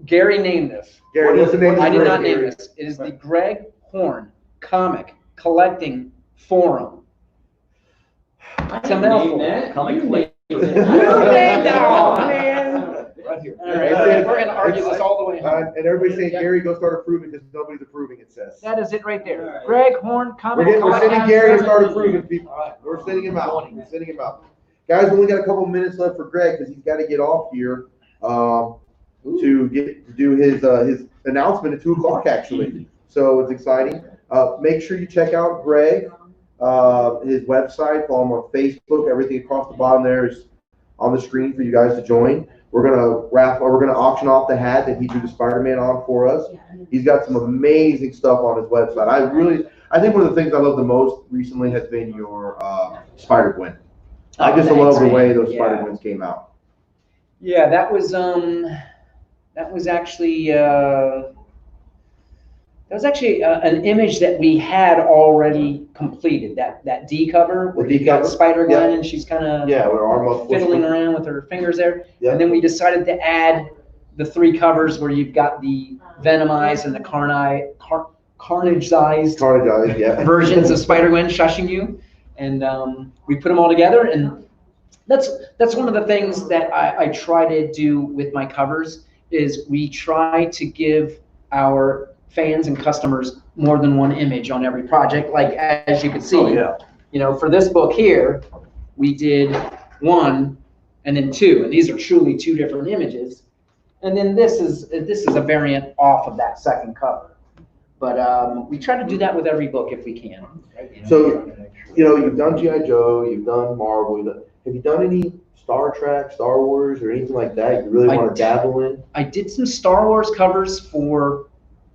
Gary named this. Gary, what's the name of the I did group, not name Gary? this. It is the Greg Horn Comic Collecting Forum. It's a mouthful. Comic You named it, oh, man. Right here. All right, we're gonna argue this all the way home. And everybody's saying, Gary, go start approving because nobody's approving, it says. That is it right there. Greg Horn Comic We're Collecting. sending Gary to start approving people. We're sending him out. We're sending him out. Guys, we only got a couple minutes left for Greg because he's got to get off here to do his announcement at 2:00 actually. So it's exciting. Make sure you check out Greg, his website, follow him on Facebook. Everything across the bottom there is on the screen for you guys to join. We're gonna auction off the hat that he drew the Spider-Man on for us. He's got some amazing stuff on his website. I think one of the things I love the most recently has been your Spider-Gwen. I just love the way those Spider-Gwens came out. Yeah, that was actually an image that we had already completed. That D cover where you got Spider-Gwen and she's kind of with her arm up, fiddling around with her fingers there. Yeah. And then we decided to add the 3 covers where you've got the Venomized and the Carnage-ized yeah. versions of Spider-Gwen shushing you. And we put them all together, and that's one of the things that I try to do with my covers is we try to give our fans and customers more than one image on every project. Like as you can see, you know, for this book here, we did 1 and then 2, and these are truly 2 different images. And then this is a variant off of that second cover. But we try to do that with every book if we can. So, you know, you've done G.I. Joe, you've done Marvel. Have you done any Star Trek, Star Wars, or anything like that you really want to dabble in? I did some Star Wars covers for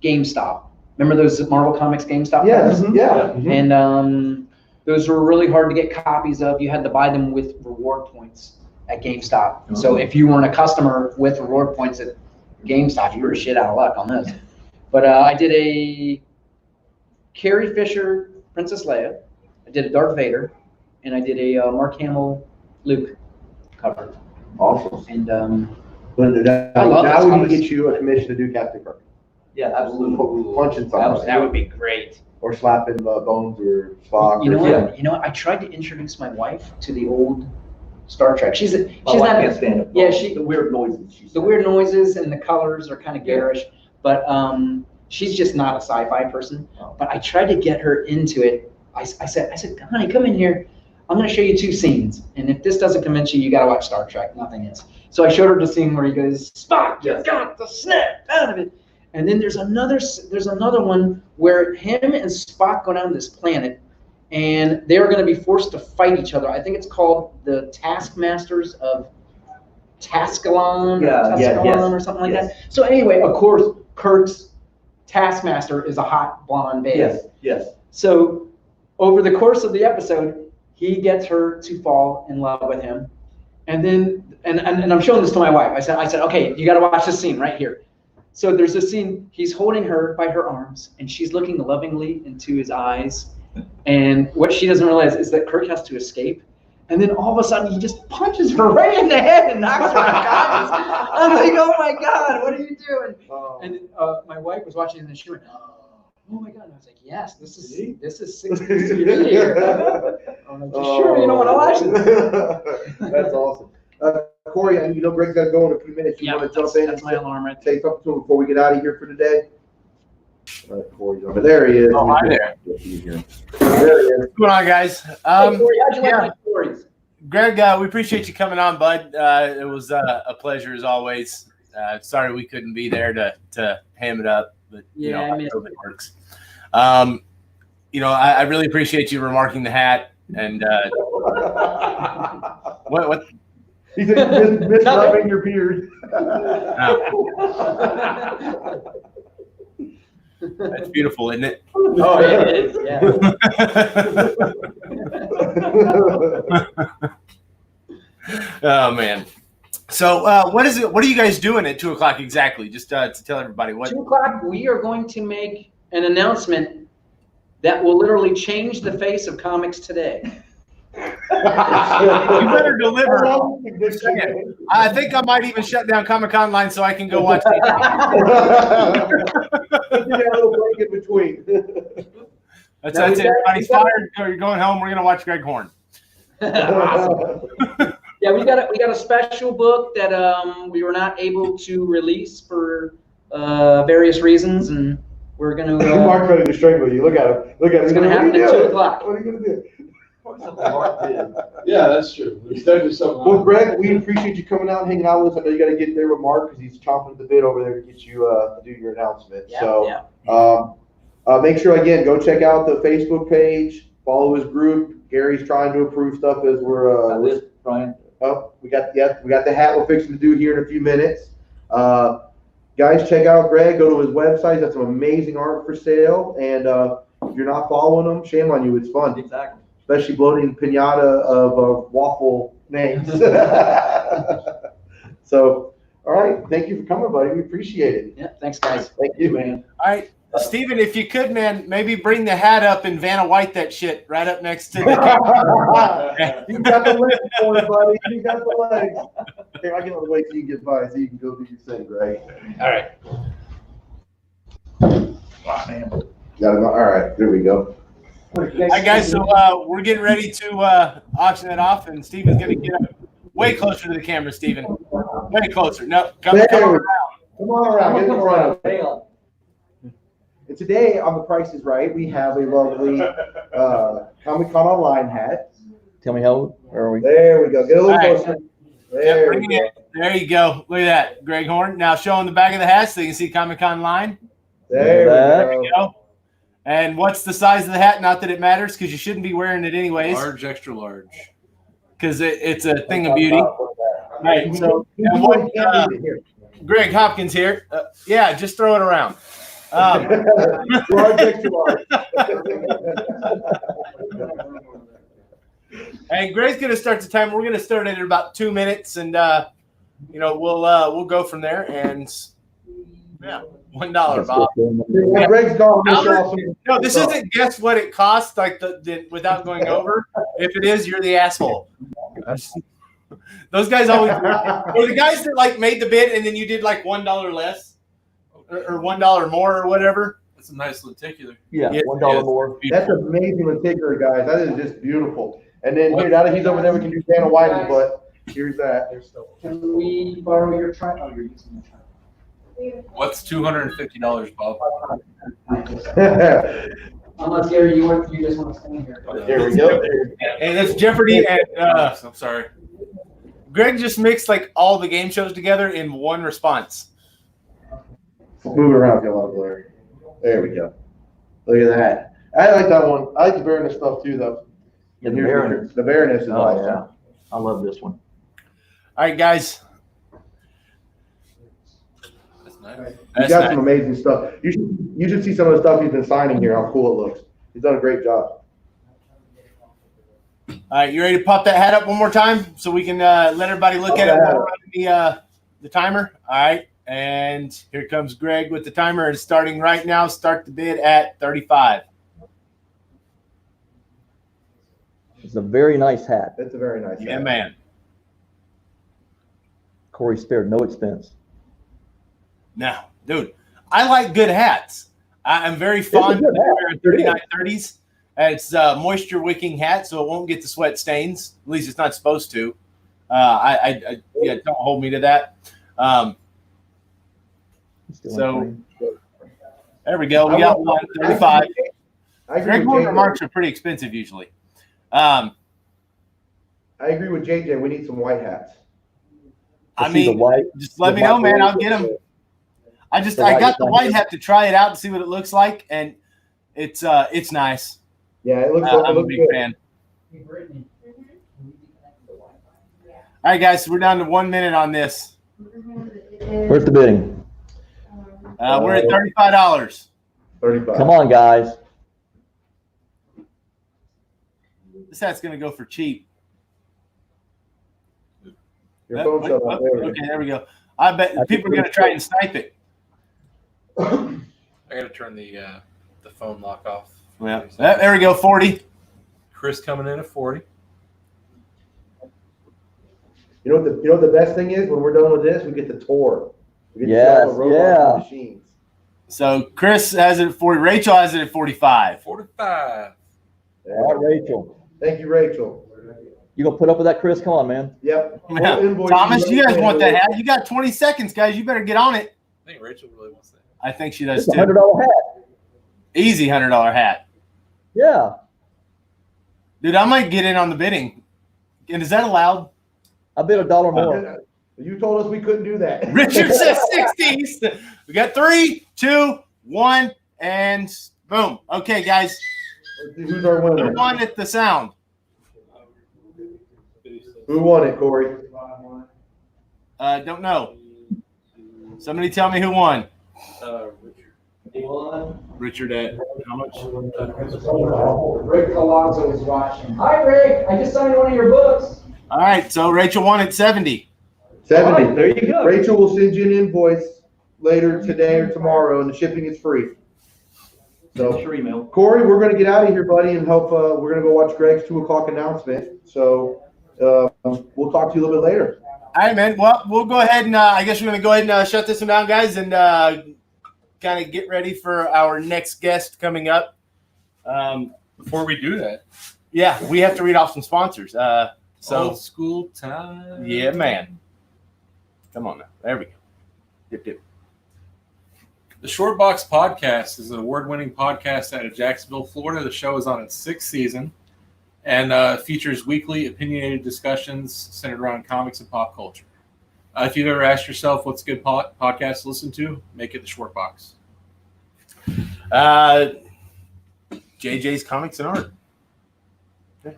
GameStop. Remember those Marvel Comics GameStop covers? Yeah. And those were really hard to get copies of. You had to buy them with reward points at GameStop. So if you weren't a customer with reward points at GameStop, you were shit out of luck on those. But I did a Carrie Fisher Princess Leia, I did a Darth Vader, and I did a Mark Hamill Luke cover. Awesome. And I love now those we can covers. get you a commission to do Captain Kirk. Yeah, absolutely. Punching something. that would be great. Or slapping Bones or Spock. You know or what? You know what? I tried to introduce my wife to the old Star Trek. She's My wife not. can't stand it. Yeah, the weird noises. The weird noises and the colors are kind of garish, but she's just not a sci-fi person. But I tried to get her into it. I said, honey, come in here. I'm going to show you 2 scenes, and if this doesn't convince you, you got to watch Star Trek. Nothing else. So I showed her the scene where he goes, Spock, you got the snap out of it. And then there's another one where him and Spock go down this planet, and they're going to be forced to fight each other. I think it's called the Taskmasters of Tascalon, or something like that. So anyway, of course, Kirk's Taskmaster is a hot blonde babe. Yes. So over the course of the episode, he gets her to fall in love with him. And then, and I'm showing this to my wife. I said, okay, you got to watch this scene right here. So there's this scene, he's holding her by her arms, and she's looking lovingly into his eyes. And what she doesn't realize is that Kirk has to escape. And then all of a sudden, he just punches her right in the head and knocks her unconscious. I'm like, oh my God, what are you doing? And my wife was watching, and she went, oh my God. And I was like, yes, this is 60s TV here. I'm like, sure, you don't want to watch it. That's awesome. Corey, and Greg's got to go in a few minutes. You want to jump in? That's my alarm right there. Say something to him before we get out of here for today? All right, Corey's over there. He is. Oh, hi there. There he is. What's going on, guys? Hey, Corey, how'd you like my stories? Greg, we appreciate you coming on, bud. It was a pleasure as always. Sorry we couldn't be there to ham it up, but I hope it works. I really appreciate you remarking the hat and what? He said miss rubbing your beard. That's beautiful, isn't it? Oh, it is. Yeah. Oh man. So what is it? What are you guys doing at 2:00 exactly? Just to tell everybody what. 2:00, we are going to make an announcement that will literally change the face of comics today. You better deliver. I think I might even shut down Conline so I can go watch it. You got a little break in between. That's it. Everybody's fired. You're going home. We're gonna watch Greg Horn. Awesome. Yeah, we got a special book that we were not able to release for various reasons, and we're gonna. Mark's ready to strangle you. Look at him. It's gonna happen at 2:00. What are you gonna do? Yeah, that's true. There's definitely something. Well, Greg, we appreciate you coming out and hanging out with us. I know you got to get there with Mark because he's chomping at the bit over there to get you to do your announcement. Make sure again go check out the Facebook page, follow his group. Gary's trying to approve stuff as we're. Brian. Oh, we got the hat we're fixing to do here in a few minutes. Guys, check out Greg. Go to his website. That's some amazing art for sale. And if you're not following him, shame on you. It's fun. Exactly. Especially bloating pinata of waffle names. So, all right. Thank you for coming, buddy. We appreciate it. Yeah, thanks, guys. Thank you, man. All right, Steven, if you could, man, maybe bring the hat up and Vanna White that shit right up next to the You got the legs for it, buddy. You got the legs. Here, I can wait till you get by so you can go do your thing, Greg. All right. Got it. All right. There we go. All right, guys, so we're getting ready to auction it off, and Steven's going to get up way closer to the camera, Steven. Way closer. No, come around. Come on around. Get around. And today on The Price is Right, we have a lovely Comic-Con Online hat. Tell me how are we? There we go. Get a little closer. There we go. There you go. Look at that. Greg Horn. Now showing the back of the hat so you can see Comic-Con line. There we go. And what's the size of the hat? Not that it matters because you shouldn't be wearing it anyways. Large, extra large. Because it's a thing of beauty. Right. So, and what, Greg Hopkins here. Yeah, just throw it around. Large, extra large. And Greg's going to start the time. We're going to start it in about 2 minutes, and we'll go from there. And yeah, $1, Bob. Yeah, Greg's gone. No, this isn't guess what it costs, like the without going over. If it is, you're the asshole. Those guys always or the guys that like made the bid and then you did like $1 less or $1 more or whatever. That's a nice lenticular. Yeah, $1 more. That's amazing lenticular, guys. That is just beautiful. And then here, now that he's over there, we can do Vanna White's butt. Here's that. Can we borrow your tri? Oh, you're using the tri. What's $250, Bob? Unless Gary, you just want to stand here. Here we go. And that's Jeopardy and I'm sorry. Greg just mixed like all the game shows together in one response. Move it around, get a lot of glare. There we go. Look at that. I like that one. I like the Baroness stuff too, though. Yeah, the Baroness. The Baroness is awesome. Yeah. I love this one. All right, guys. That's nice. He's got some amazing stuff. You should see some of the stuff he's been signing here, how cool it looks. He's done a great job. All right, you ready to pop that hat up one more time so we can let everybody look at it while we're running the timer? All right, and here comes Greg with the timer. It's starting right now. Start the bid at 35. It's a very nice hat. It's a very nice Yeah, hat. man. Corey spared no expense. Now, dude, I like good hats. I'm very fond of the 3930s. It's a moisture wicking hat, so it won't get the sweat stains. At least it's not supposed to. Yeah, don't hold me to that. So there we go. We got 135. Greg Horn remarks are pretty expensive usually. I agree with JJ. We need some white hats. I mean, just let me know, man. I'll get them. I got the white hat to try it out and see what it looks like, and it's nice. Yeah, it looks. I'm a big fan. All right, guys, so we're down to 1 minute on this. Where's the bidding? We're at $35. 35. Come on, guys. This hat's gonna go for cheap. Your phone shut off. Okay, there we go. I bet people are gonna try and snipe it. I got to turn the phone lock off. Well, there we go. 40. Chris coming in at 40. You know what the best thing is? When we're done with this, we get the tour. We get to see all the robots and machines. So Chris has it at 40. Rachel has it at 45. 45. All right, Rachel. Thank you, Rachel. You gonna put up with that, Chris? Come on, man. Yep. Yeah. Thomas, you guys want that hat? You got 20 seconds, guys. You better get on it. I think Rachel really wants that. I think she does It's too. $100 hat. Easy $100 hat. Yeah. Dude, I might get in on the bidding. And is that allowed? I bid $1 more. You told us we couldn't do that. Richard says 60s. We got 3, 2, 1, and boom. Okay, guys. Who's our winner? Who won at the sound? Who won it, Corey? Don't know. Somebody tell me who won. Richard at how much? Rick Alonso is watching. Hi, Rick. I just signed one of your books. All right, so Rachel won at 70. 70. Right, there you go. Rachel will send you an invoice later today or tomorrow, and the shipping is free. So, Your email. Corey, we're going to get out of here, buddy, and help. We're going to go watch Greg's 2 o'clock announcement. So we'll talk to you a little bit later. All right, man. Well, we'll go ahead and I guess we're going to go ahead and shut this one down, guys, and kind of get ready for our next guest coming up. Before we do that, Yeah, we have to read off some sponsors. old school time. Yeah, man. Come on now. There we go. Dip, dip. The Short Box Podcast is an award-winning podcast out of Jacksonville, Florida. The show is on its 6th season and features weekly opinionated discussions centered around comics and pop culture. If you've ever asked yourself what's a good podcast to listen to, make it the Short Box. JJ's Comics and Art. Yeah,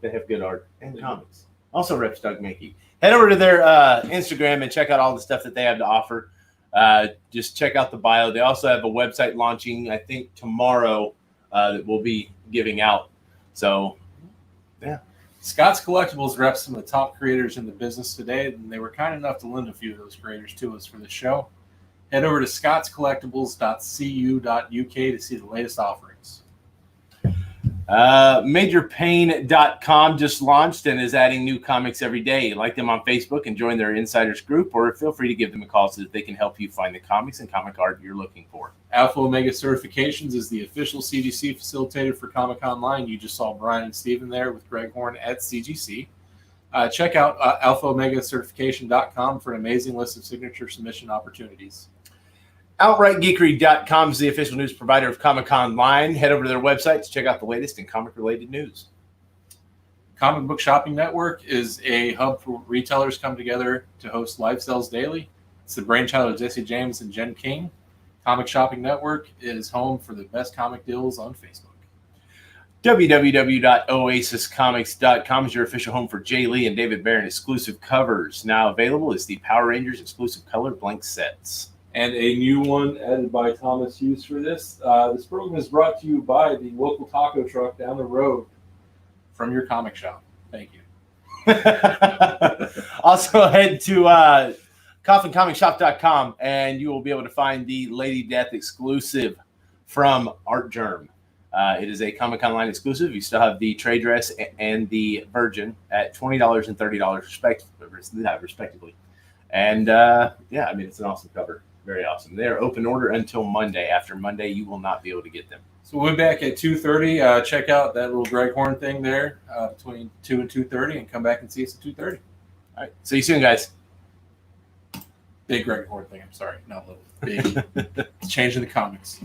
they have good art and comics. Also, Reps Doug Mickey. Head over to their Instagram and check out all the stuff that they have to offer. Just check out the bio. They also have a website launching, I think, tomorrow that we'll be giving out. So, yeah. Scott's Collectibles reps some of the top creators in the business today, and they were kind enough to lend a few of those creators to us for the show. Head over to scottscollectibles.cu.uk to see the latest offerings. MajorPain.com just launched and is adding new comics every day. Like them on Facebook and join their insiders group, or feel free to give them a call so that they can help you find the comics and comic art you're looking for. Alpha Omega Certifications is the official CGC facilitator for Comic Conline. You just saw Brian and Steven there with Greg Horn at CGC. Check out alphaomegacertification.com for an amazing list of signature submission opportunities. OutrightGeekery.com is the official news provider of Comic Conline. Head over to their website to check out the latest in comic-related news. Comic Book Shopping Network is a hub for retailers come together to host live sales daily. It's the brainchild of Jesse James and Jen King. Comic Shopping Network is home for the best comic deals on Facebook. www.oasiscomics.com is your official home for Jay Lee and David Barron exclusive covers. Now available is the Power Rangers exclusive color blank sets. And a new one added by Thomas Hughes for this. This program is brought to you by the local taco truck down the road. From your comic shop. Thank you. Also, head to coffincomicsshop.com and you will be able to find the Lady Death exclusive from Art Germ. It is a Comic Online exclusive. You still have the trade dress and the Virgin at $20 and $30 respectively. And yeah, I mean, it's an awesome cover. Very awesome. They're open order until Monday. After Monday, you will not be able to get them. So we'll be back at 2:30. Check out that little Greg Horn thing there between 2 and 2:30 and come back and see us at 2:30. All right. See you soon, guys. Big Greg Horn thing. I'm sorry. Not little. Big. It's changing the comics.